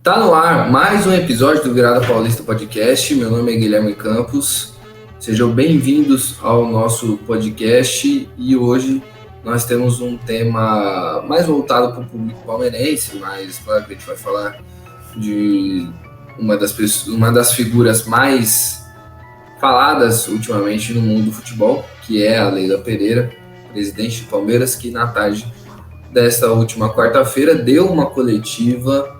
Tá no ar mais um episódio do Virada Paulista Podcast. Meu nome é Guilherme Campos. Sejam bem-vindos ao nosso podcast e hoje nós temos um tema mais voltado para o público palmeirense, mas claro que a gente vai falar de uma das figuras mais faladas ultimamente no mundo do futebol, que é a Leila Pereira, presidente do Palmeiras, que na tarde desta última quarta-feira deu uma coletiva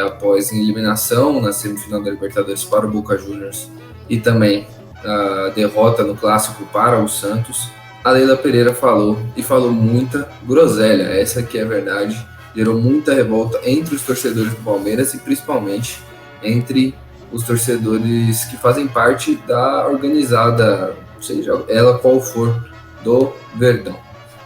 após a eliminação na semifinal da Libertadores para o Boca Juniors e também a derrota no Clássico para o Santos. A Leila Pereira falou muita groselha, essa que é a verdade, gerou muita revolta entre os torcedores do Palmeiras e principalmente entre os torcedores que fazem parte da organizada, seja ela qual for, do Verdão.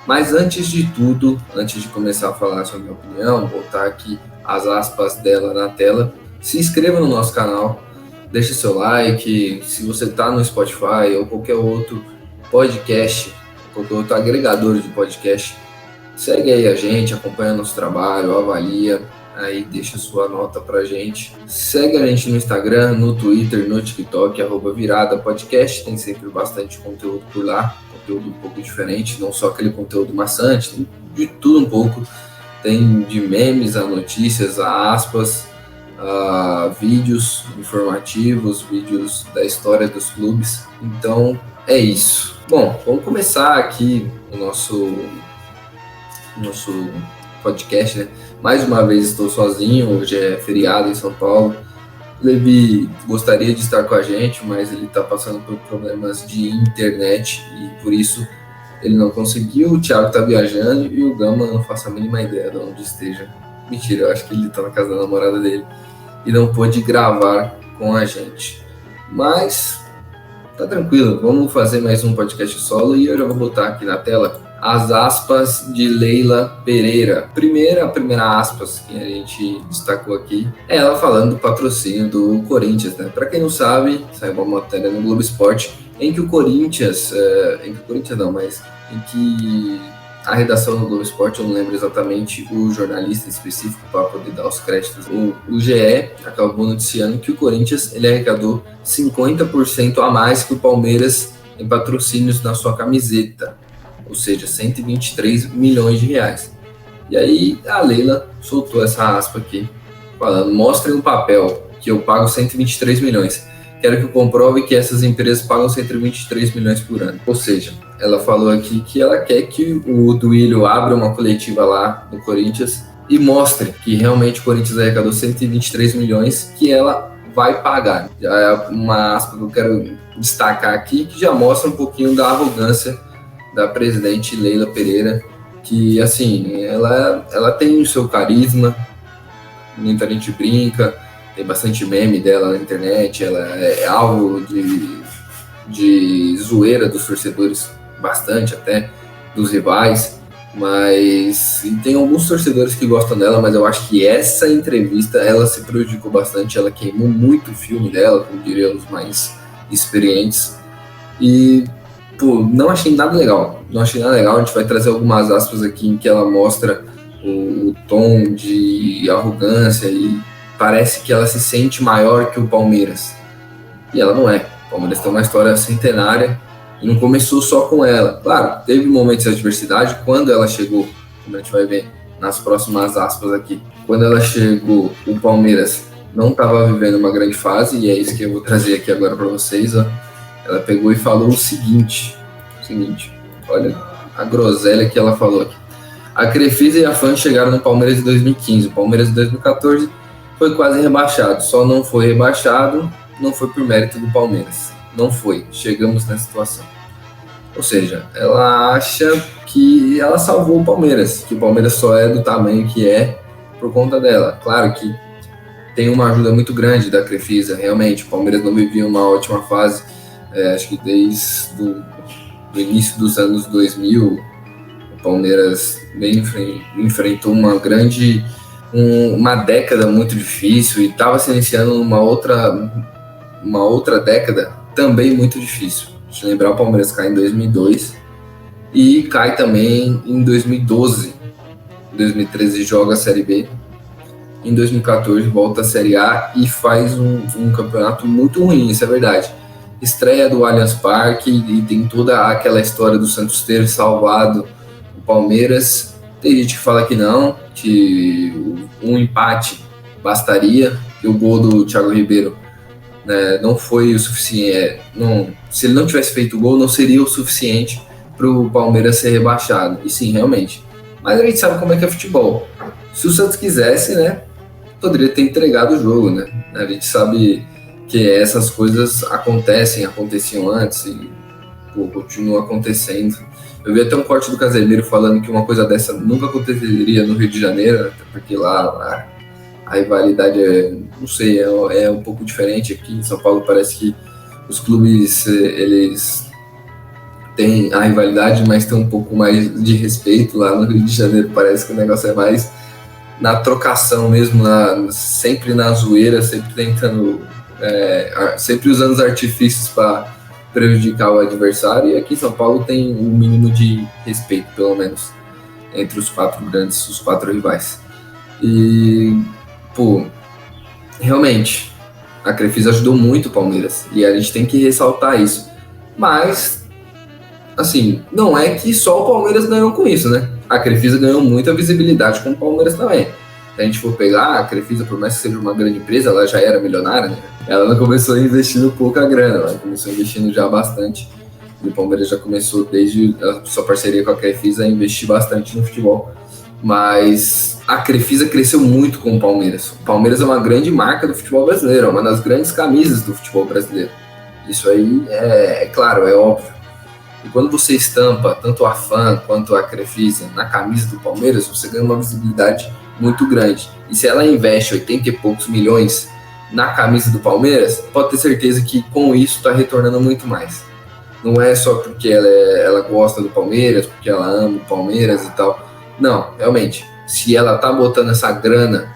Mas antes de tudo, antes de começar a falar sobre a minha opinião, botar aqui as aspas dela na tela, se inscreva no nosso canal, deixe seu like, se você está no Spotify ou qualquer outro podcast, qualquer outro agregador de podcast, segue aí a gente, acompanha nosso trabalho, avalia, aí deixa sua nota pra gente. Segue a gente no Instagram, no Twitter, no TikTok, @viradapodcast, tem sempre bastante conteúdo por lá, conteúdo um pouco diferente, não só aquele conteúdo maçante, tem de tudo um pouco, tem de memes a notícias, a aspas, a vídeos informativos, vídeos da história dos clubes, então é isso. Bom, vamos começar aqui o nosso podcast, né? Mais uma vez estou sozinho, hoje é feriado em São Paulo. Levi gostaria de estar com a gente, mas ele está passando por problemas de internet e por isso ele não conseguiu. O Thiago está viajando e o Gama não faço a mínima ideia de onde esteja. Mentira, eu acho que ele está na casa da namorada dele e não pôde gravar com a gente. Mas tá tranquilo, vamos fazer mais um podcast solo e eu já vou botar aqui na tela as aspas de Leila Pereira. A primeira aspas que a gente destacou aqui é ela falando do patrocínio do Corinthians, né? Para quem não sabe, saiu uma matéria no Globo Esporte em que a redação do Globo Esporte, eu não lembro exatamente o jornalista específico para poder dar os créditos, o GE acabou noticiando que o Corinthians ele arrecadou 50% a mais que o Palmeiras em patrocínios na sua camiseta, ou seja, 123 milhões de reais. E aí a Leila soltou essa aspa aqui, falando: mostrem um papel que eu pago 123 milhões. Quero que eu comprove que essas empresas pagam 123 milhões por ano. Ou seja, ela falou aqui que ela quer que o Duílio abra uma coletiva lá no Corinthians e mostre que realmente o Corinthians arrecadou 123 milhões que ela vai pagar. Já é uma aspa que eu quero destacar aqui, que já mostra um pouquinho da arrogância da presidente Leila Pereira, que assim, ela tem o seu carisma, muita gente brinca, tem bastante meme dela na internet, ela é alvo de zoeira dos torcedores, bastante até, dos rivais, mas e tem alguns torcedores que gostam dela, mas eu acho que essa entrevista, ela se prejudicou bastante, ela queimou muito o filme dela, como diriam os mais experientes, e não achei nada legal, a gente vai trazer algumas aspas aqui em que ela mostra o tom de arrogância e parece que ela se sente maior que o Palmeiras, e ela não é. O Palmeiras tem uma história centenária e não começou só com ela. Claro, teve momentos de adversidade quando ela chegou, como a gente vai ver nas próximas aspas aqui. Quando ela chegou, o Palmeiras não estava vivendo uma grande fase, e é isso que eu vou trazer aqui agora para vocês, ó. Ela pegou e falou o seguinte, olha a groselha que ela falou aqui. A Crefisa e a FAN chegaram no Palmeiras em 2015, o Palmeiras em 2014 foi quase rebaixado, só não foi rebaixado, não foi por mérito do Palmeiras, não foi, chegamos nessa situação. Ou seja, ela acha que ela salvou o Palmeiras, que o Palmeiras só é do tamanho que é por conta dela. Claro que tem uma ajuda muito grande da Crefisa, realmente, o Palmeiras não vivia uma ótima fase, acho que desde o início dos anos 2000, o Palmeiras enfrentou uma década muito difícil e estava se iniciando uma outra década também muito difícil. Deixa eu lembrar, o Palmeiras cai em 2002 e cai também em 2012. Em 2013 joga a Série B em 2014 volta à Série A e faz um campeonato muito ruim, isso é verdade. Estreia do Allianz Parque e tem toda aquela história do Santos ter salvado o Palmeiras. Tem gente que fala que não, que um empate bastaria, que o gol do Thiago Ribeiro, né, não foi o suficiente. Se ele não tivesse feito o gol, não seria o suficiente para o Palmeiras ser rebaixado. E sim, realmente. Mas a gente sabe como é que é futebol. Se o Santos quisesse, né, poderia ter entregado o jogo, né? A gente sabe que essas coisas aconteciam antes e continuam acontecendo. Eu vi até um corte do Casemiro falando que uma coisa dessa nunca aconteceria no Rio de Janeiro, porque lá a rivalidade não sei, é um pouco diferente. Aqui em São Paulo parece que os clubes, eles têm a rivalidade, mas tem um pouco mais de respeito. Lá no Rio de Janeiro parece que o negócio é mais na trocação mesmo, sempre na zoeira, sempre tentando, sempre usando os artifícios para prejudicar o adversário. E aqui em São Paulo tem um mínimo de respeito, pelo menos, entre os 4 grandes, os 4 rivais. E, realmente, a Crefisa ajudou muito o Palmeiras, e a gente tem que ressaltar isso. Mas, assim, não é que só o Palmeiras ganhou com isso, né? A Crefisa ganhou muita visibilidade com o Palmeiras também. Se a gente for pegar, a Crefisa, por mais que seja uma grande empresa, ela já era milionária, né? Ela não começou investindo pouca grana, ela começou investindo já bastante. E o Palmeiras já começou, desde a sua parceria com a Crefisa, a investir bastante no futebol. Mas a Crefisa cresceu muito com o Palmeiras. O Palmeiras é uma grande marca do futebol brasileiro, é uma das grandes camisas do futebol brasileiro. Isso aí é claro, é óbvio. E quando você estampa tanto a FAN quanto a Crefisa na camisa do Palmeiras, você ganha uma visibilidade muito grande. E se ela investe 80 e poucos milhões na camisa do Palmeiras, pode ter certeza que com isso está retornando muito mais. Não é só porque ela gosta do Palmeiras, porque ela ama o Palmeiras e tal. Não, realmente, se ela tá botando essa grana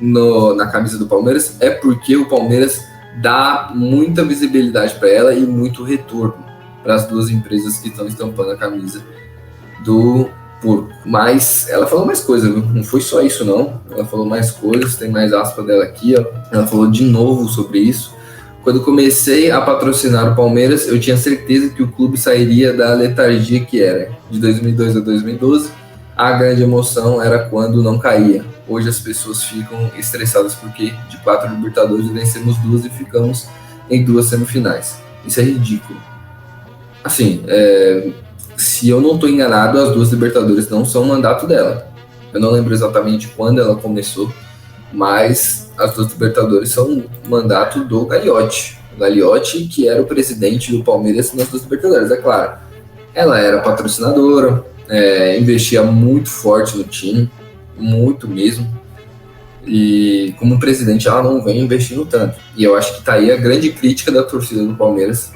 na camisa do Palmeiras, é porque o Palmeiras dá muita visibilidade para ela e muito retorno para as duas empresas que estão estampando a camisa do Porco. Mas ela falou mais coisas, viu? Não foi só isso, não. Ela falou mais coisas, tem mais aspas dela aqui, ó. Ela falou de novo sobre isso. Quando comecei a patrocinar o Palmeiras, eu tinha certeza que o clube sairia da letargia que era. De 2002 a 2012, a grande emoção era quando não caía. Hoje as pessoas ficam estressadas porque de 4 Libertadores vencemos 2 e ficamos em 2 semifinais. Isso é ridículo. Assim, se eu não estou enganado, as 2 Libertadores não são mandato dela. Eu não lembro exatamente quando ela começou, mas as 2 Libertadores são mandato do Gagliotti. O Gagliotti, que era o presidente do Palmeiras nas 2 Libertadores, é claro. Ela era patrocinadora, investia muito forte no time, muito mesmo. E como presidente ela não vem investindo tanto. E eu acho que tá aí a grande crítica da torcida do Palmeiras.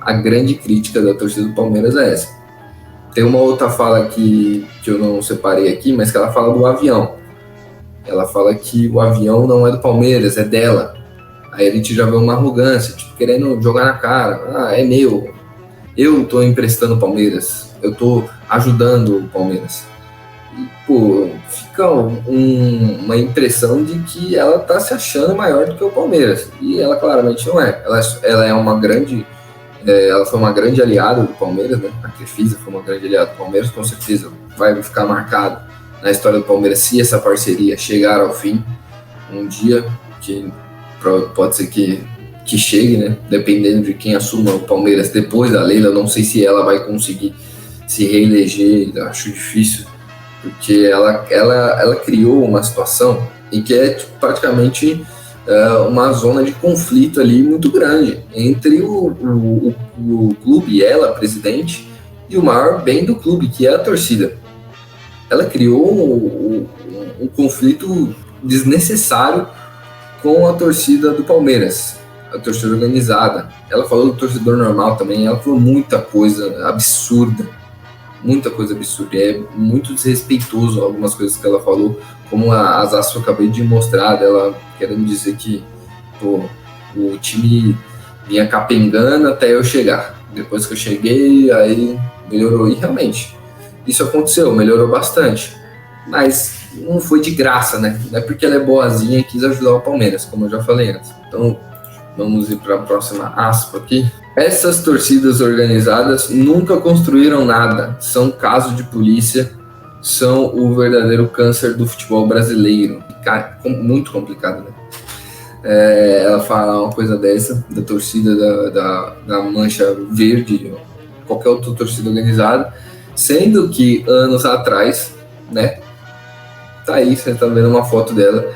A grande crítica da torcida do Palmeiras é essa. Tem uma outra fala que eu não separei aqui, mas que ela fala do avião. Ela fala que o avião não é do Palmeiras, é dela. Aí a gente já vê uma arrogância, tipo, querendo jogar na cara. É meu. Eu tô emprestando o Palmeiras. Eu tô ajudando o Palmeiras. E, fica uma impressão de que ela tá se achando maior do que o Palmeiras. E ela claramente não é. Ela é uma grande... ela foi uma grande aliada do Palmeiras, né? A Crefisa foi uma grande aliada do Palmeiras, com certeza vai ficar marcado na história do Palmeiras se essa parceria chegar ao fim um dia, que pode ser que chegue, né? Dependendo de quem assuma o Palmeiras depois da Leila. Eu não sei se ela vai conseguir se reeleger, acho difícil, porque ela criou uma situação em que é praticamente uma zona de conflito ali muito grande entre o clube, ela, presidente, e o maior bem do clube, que é a torcida. Ela criou um conflito desnecessário com a torcida do Palmeiras, a torcida organizada. Ela falou do torcedor normal também, ela falou muita coisa absurda. É muito desrespeitoso algumas coisas que ela falou, como as aspas que eu acabei de mostrar dela querendo dizer que o time vinha capengando até eu chegar. Depois que eu cheguei, aí melhorou. E realmente, isso aconteceu, melhorou bastante. Mas não foi de graça, né? Não é porque ela é boazinha e quis ajudar o Palmeiras, como eu já falei antes. Então, vamos ir para a próxima aspa aqui. Essas torcidas organizadas nunca construíram nada, são caso de polícia, são o verdadeiro câncer do futebol brasileiro. Muito complicado, né? Ela fala uma coisa dessa, da torcida da Mancha Verde, qualquer outra torcida organizada, sendo que anos atrás, né? Tá aí, você tá vendo uma foto dela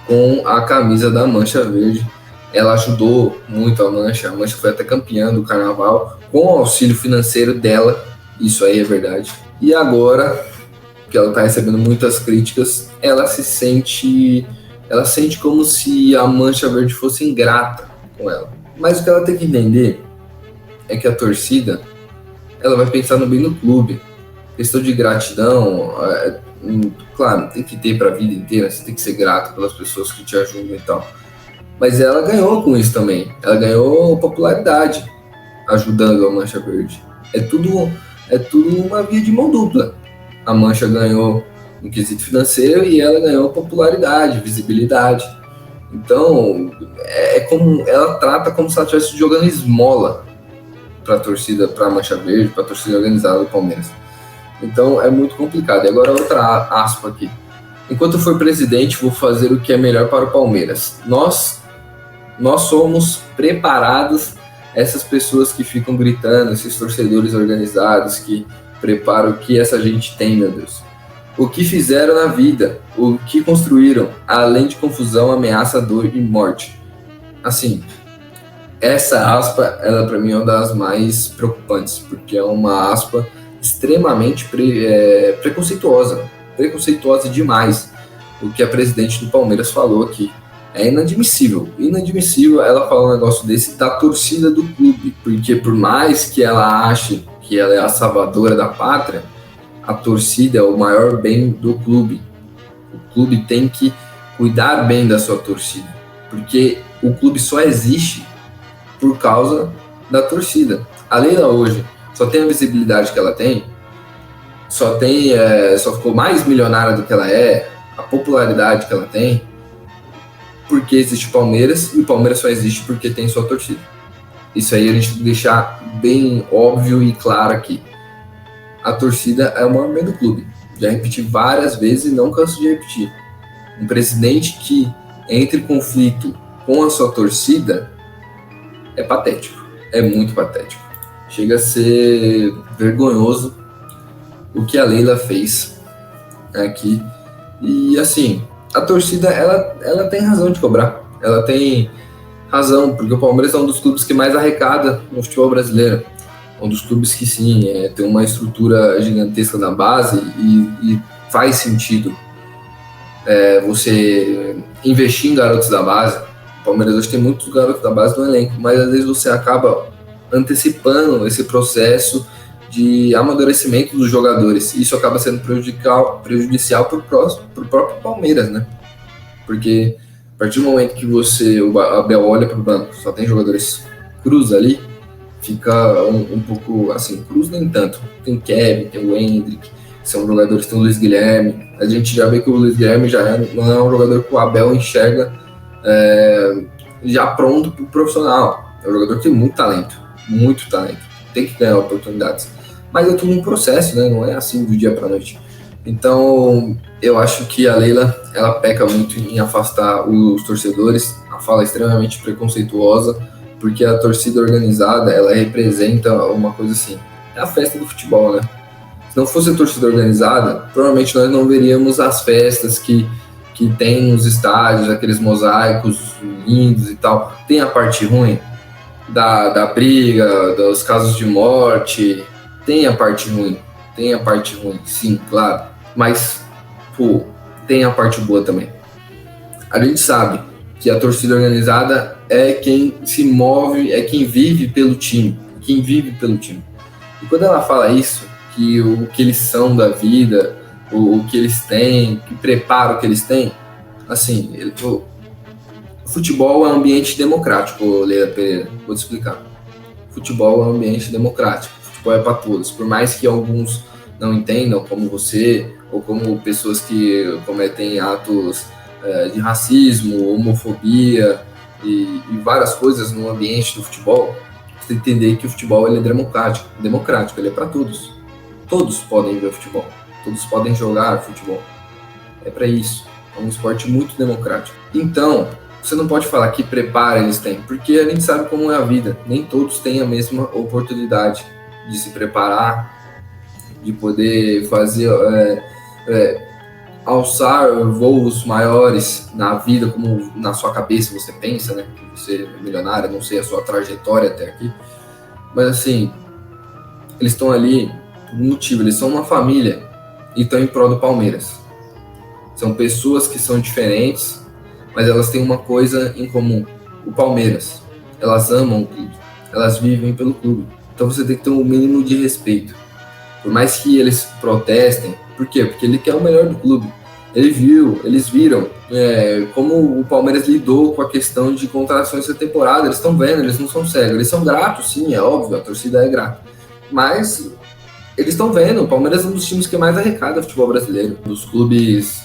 com a camisa da Mancha Verde. Ela ajudou muito a Mancha foi até campeã do Carnaval, com o auxílio financeiro dela, isso aí é verdade. E agora, que ela tá recebendo muitas críticas, ela sente como se a Mancha Verde fosse ingrata com ela. Mas o que ela tem que entender é que a torcida, ela vai pensar no bem do clube. Questão de gratidão, claro, tem que ter para a vida inteira, você tem que ser grato pelas pessoas que te ajudam e tal. Mas ela ganhou com isso também. Ela ganhou popularidade ajudando a Mancha Verde. É tudo uma via de mão dupla. A Mancha ganhou no quesito financeiro e ela ganhou popularidade, visibilidade. Então, ela trata como se ela estivesse jogando esmola para a torcida, para a Mancha Verde, para a torcida organizada do Palmeiras. Então, é muito complicado. E agora outra aspa aqui. Enquanto for presidente, vou fazer o que é melhor para o Palmeiras. Nós somos preparados, essas pessoas que ficam gritando, esses torcedores organizados que preparam o que essa gente tem, meu Deus. O que fizeram na vida, o que construíram, além de confusão, ameaça, dor e morte. Assim, essa aspa, ela para mim é uma das mais preocupantes, porque é uma aspa extremamente preconceituosa demais. O que a presidente do Palmeiras falou aqui é inadmissível ela falar um negócio desse da torcida do clube, porque por mais que ela ache que ela é a salvadora da pátria, a torcida é o maior bem do clube. O clube tem que cuidar bem da sua torcida, porque o clube só existe por causa da torcida. A Leila hoje só tem a visibilidade que ela tem, só ficou mais milionária do que ela é, a popularidade que ela tem, porque existe o Palmeiras, e o Palmeiras só existe porque tem sua torcida. Isso aí a gente tem que deixar bem óbvio e claro aqui. A torcida é o maior bem do clube. Já repeti várias vezes e não canso de repetir. Um presidente que entre em conflito com a sua torcida é patético. É muito patético. Chega a ser vergonhoso o que a Leila fez aqui. E assim, a torcida ela tem razão de cobrar. Ela tem razão, porque o Palmeiras é um dos clubes que mais arrecada no futebol brasileiro. Um dos clubes que sim, tem uma estrutura gigantesca na base e faz sentido você investir em garotos da base. O Palmeiras hoje tem muitos garotos da base no elenco, mas às vezes você acaba antecipando esse processo de amadurecimento dos jogadores. Isso acaba sendo prejudicial para o próprio Palmeiras, né? Porque a partir do momento que o Abel olha para o banco, só tem jogadores cruz ali, fica um pouco assim, cruz nem tanto. Tem o Kevin, tem o Hendrick, são jogadores, tem o Luiz Guilherme. A gente já vê que o Luiz Guilherme não é um jogador que o Abel enxerga já pronto para o profissional. É um jogador que tem muito talento, tem que ganhar oportunidades. Mas é tudo um processo, né? Não é assim do dia para a noite. Então, eu acho que a Leila, ela peca muito em afastar os torcedores, a fala é extremamente preconceituosa, porque a torcida organizada, ela representa uma coisa assim, é a festa do futebol, né? Se não fosse a torcida organizada, provavelmente nós não veríamos as festas que tem nos estádios, aqueles mosaicos lindos e tal. Tem a parte ruim da briga, dos casos de morte, tem a parte ruim, sim, claro, mas, tem a parte boa também. A gente sabe que a torcida organizada é quem se move, é quem vive pelo time. E quando ela fala isso, que o que eles são da vida, o que eles têm, que preparo que eles têm, assim, o futebol é um ambiente democrático, Leila Pereira, vou te explicar. Futebol é um ambiente democrático, futebol é para todos, por mais que alguns não entendam, como você, ou como pessoas que cometem atos de racismo, homofobia e várias coisas no ambiente do futebol, você tem que entender que o futebol ele é democrático, ele é para todos. Todos podem ver futebol, todos podem jogar futebol. É para isso. É um esporte muito democrático. Então, você não pode falar que preparo eles têm, porque a gente sabe como é a vida. Nem todos têm a mesma oportunidade de se preparar, de poder fazer alçar voos maiores na vida, como na sua cabeça você pensa, né? Que você é milionário, não sei a sua trajetória até aqui. Mas assim, eles estão ali por um motivo, eles são uma família e estão em prol do Palmeiras. São pessoas que são diferentes, mas elas têm uma coisa em comum, o Palmeiras. Elas amam o clube, elas vivem pelo clube. Então você tem que ter um mínimo de respeito. Por mais que eles protestem, por quê? Porque ele quer o melhor do clube. Eles viram como o Palmeiras lidou com a questão de contratações da temporada. Eles estão vendo, eles não são cegos. Eles são gratos, sim, é óbvio, a torcida é grata. Mas eles estão vendo, o Palmeiras é um dos times que mais arrecada o futebol brasileiro. Dos clubes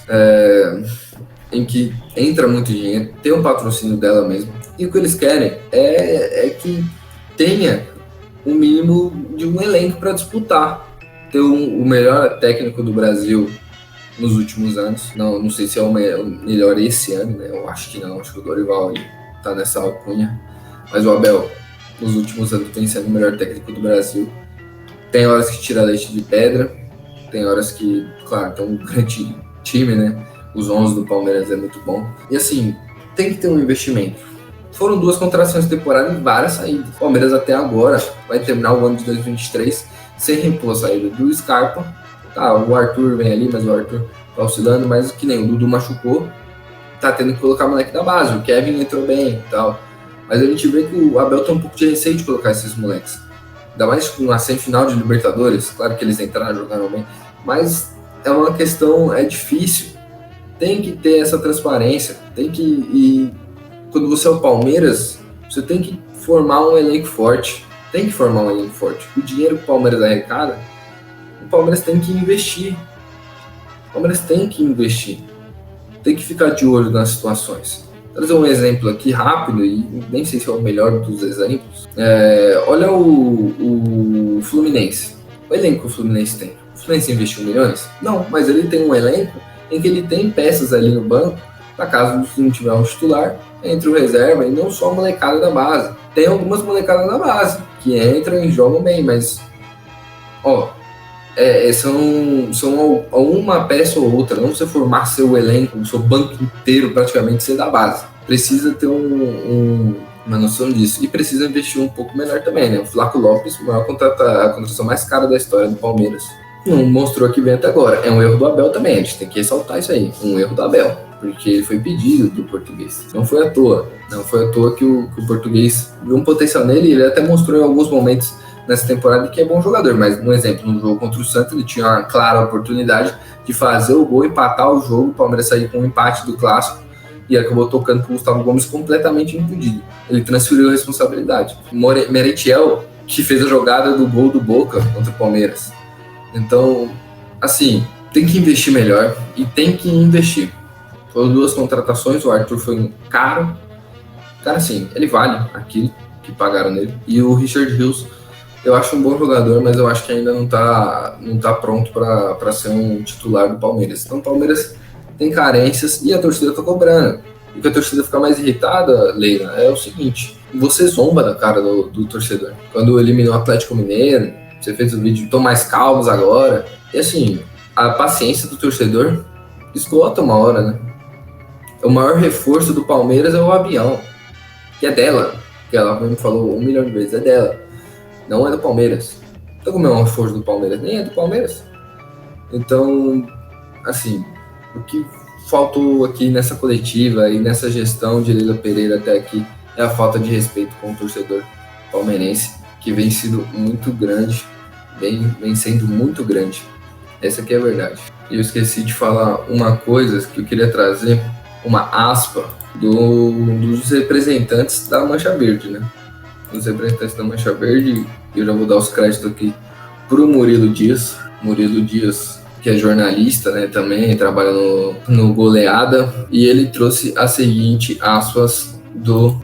em que entra muito dinheiro, tem um patrocínio dela mesmo. E o que eles querem é que tenha um mínimo de um elenco para disputar. Ter o melhor técnico do Brasil nos últimos anos. Não sei se é o melhor esse ano, né? Eu acho que não, acho que o Dorival tá nessa alcunha. Mas o Abel, nos últimos anos, tem sendo o melhor técnico do Brasil. Tem horas que tira leite de pedra, tem horas que, claro, tem um grande time, né? Os 11 do Palmeiras é muito bom. E assim, tem que ter um investimento. Foram 2 contratações de temporada e várias saídas. O Palmeiras até agora vai terminar o ano de 2023 sem repor a saída do Scarpa. Tá, o Arthur vem ali, mas o Arthur tá oscilando, mas que nem o Dudu machucou, tá tendo que colocar o moleque da base. O Kevin entrou bem e tal. Mas a gente vê que o Abel tem um pouco de receio de colocar esses moleques. Ainda mais com a semifinal de Libertadores, claro que eles entraram, jogaram bem, mas é uma questão, é difícil. Tem que ter essa transparência, e quando você é o Palmeiras, você tem que formar um elenco forte. O dinheiro que o Palmeiras arrecada, o Palmeiras tem que investir. Tem que ficar de olho nas situações. Vou trazer um exemplo aqui rápido, e nem sei se é o melhor dos exemplos. Olha o Fluminense. O elenco que o Fluminense tem. O Fluminense investiu milhões? Não, mas ele tem um elenco em que ele tem peças ali no banco, para caso não tiver um titular, entre o reserva e não só a molecada da base. Tem algumas molecadas da base que entram e jogam bem, mas são uma peça ou outra. Não você formar seu elenco, o seu banco inteiro praticamente ser da base. Precisa ter uma noção disso. E precisa investir um pouco melhor também, né? O Flaco Lopes, a contratação mais cara da história do Palmeiras. Não mostrou que vem até agora. É um erro do Abel também, a gente tem que ressaltar isso aí. Um erro do Abel, porque ele foi pedido do português. Não foi à toa que o português viu um potencial nele, e ele até mostrou em alguns momentos nessa temporada que é bom jogador, mas, no exemplo, no jogo contra o Santos, ele tinha uma clara oportunidade de fazer o gol, empatar o jogo, o Palmeiras sair com um empate do Clássico, e acabou tocando para o Gustavo Gomes completamente impedido. Ele transferiu a responsabilidade. Merentiel, que fez a jogada do gol do Boca contra o Palmeiras. Então, assim, tem que investir melhor, e tem que investir. Foram 2 contratações, o Arthur foi caro. Cara, assim, ele vale aquilo que pagaram nele. E o Richard Rios, eu acho um bom jogador, mas eu acho que ainda não tá pronto para ser um titular do Palmeiras. Então o Palmeiras tem carências e a torcida tá cobrando. E que a torcida fica mais irritada, Leila, é o seguinte: você zomba da cara do torcedor. Quando eliminou o Atlético Mineiro, você fez o vídeo, estão mais calmos agora. E assim, a paciência do torcedor esgota uma hora, né? O maior reforço do Palmeiras é o Avião, que é dela, que ela me falou 1 milhão de vezes, é dela. Não é do Palmeiras. Então, como é um reforço do Palmeiras? Nem é do Palmeiras. Então, assim, o que faltou aqui nessa coletiva e nessa gestão de Leila Pereira até aqui é a falta de respeito com o torcedor palmeirense, que vem sendo muito grande, vem sendo muito grande. Essa aqui é a verdade. E eu esqueci de falar uma coisa que eu queria trazer, uma aspa dos representantes da Mancha Verde, né? Os representantes da Mancha Verde, eu já vou dar os créditos aqui pro Murilo Dias, que é jornalista, né, também trabalha no Goleada, e ele trouxe a seguinte aspas do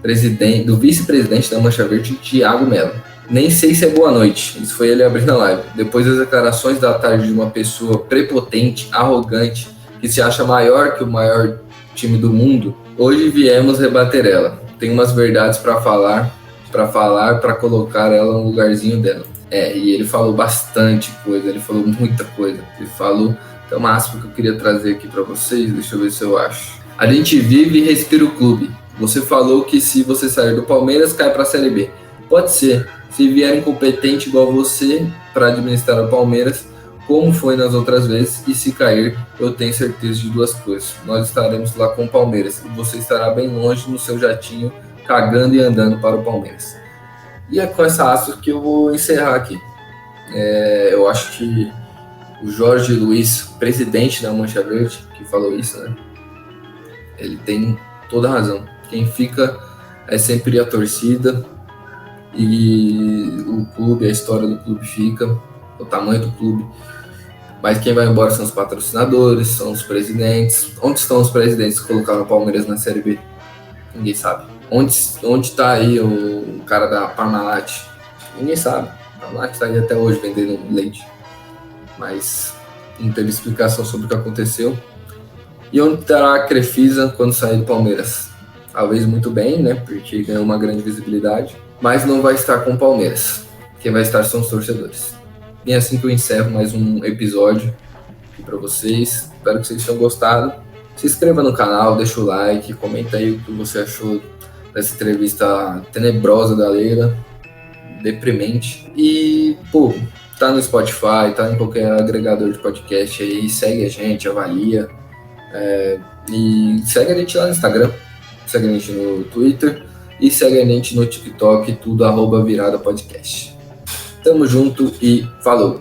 vice-presidente da Mancha Verde, Thiago Mello. Nem sei se é boa noite. Isso foi ele abrindo a live. Depois das declarações da tarde de uma pessoa prepotente, arrogante, que se acha maior que o maior time do mundo, hoje viemos rebater ela. Tem umas verdades para falar, para colocar ela no lugarzinho dela. E ele falou bastante coisa, ele falou muita coisa. Ele falou, tem uma aspa que eu queria trazer aqui para vocês, deixa eu ver se eu acho. A gente vive e respira o clube. Você falou que se você sair do Palmeiras, cai para a Série B. Pode ser. Se vier incompetente igual você para administrar o Palmeiras, como foi nas outras vezes, e se cair, eu tenho certeza de duas coisas. Nós estaremos lá com o Palmeiras e você estará bem longe no seu jatinho, cagando e andando para o Palmeiras. E é com essa aspa que eu vou encerrar aqui. Eu acho que o Jorge Luiz, presidente da Mancha Verde, que falou isso, né? Ele tem toda a razão. Quem fica é sempre a torcida e o clube, a história do clube fica, o tamanho do clube. Mas quem vai embora são os patrocinadores, são os presidentes. Onde estão os presidentes que colocaram o Palmeiras na Série B? Ninguém sabe. Onde está aí o cara da Parmalat? Ninguém sabe. A Parmalat está aí até hoje vendendo leite. Mas não teve explicação sobre o que aconteceu. E onde estará a Crefisa quando sair do Palmeiras? Talvez muito bem, né? Porque ganhou uma grande visibilidade. Mas não vai estar com o Palmeiras. Quem vai estar são os torcedores. E é assim que eu encerro mais um episódio aqui para vocês. Espero que vocês tenham gostado. Se inscreva no canal, deixa o like, comenta aí o que você achou dessa entrevista tenebrosa da Leila, deprimente. E, tá no Spotify, tá em qualquer agregador de podcast aí, segue a gente, avalia. E segue a gente lá no Instagram, segue a gente no Twitter e segue a gente no TikTok, tudo @viradapodcast. Tamo junto e falou!